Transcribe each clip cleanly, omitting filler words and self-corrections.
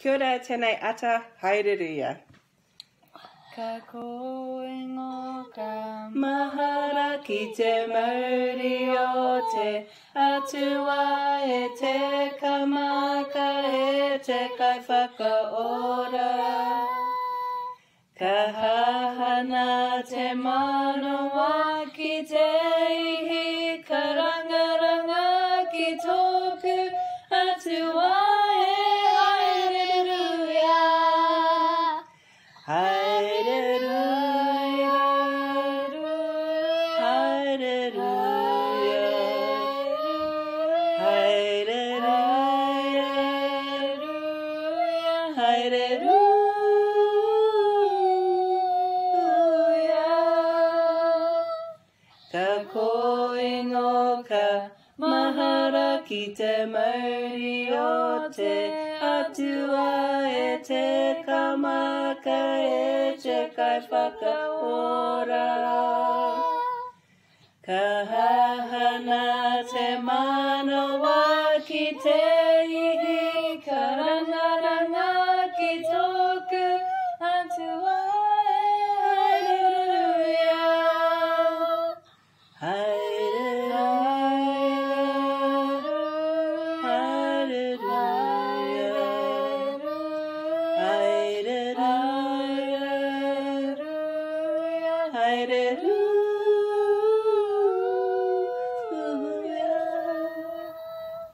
Kia ora, tēnei ata, Hareruia. Ka koingo ka Mahara ki te mauri o te atua e te kamaka e te kai whakaora. Ka hahana te manawa ki te ihi, ka rangaranga ki tōku atua e Hareruia. Hareruia, Hareruia, Hareruia, Hareruia. Ka koingo ka mahara ki te mauri o te atua e te kamaka e te kai whakaora. Ka hahana te manawa ki te ihi, ka rangaranga ki tōku atua e Hareruia. Hareruia, Hareruia, Hareruia, Hareruia.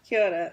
Kia ora.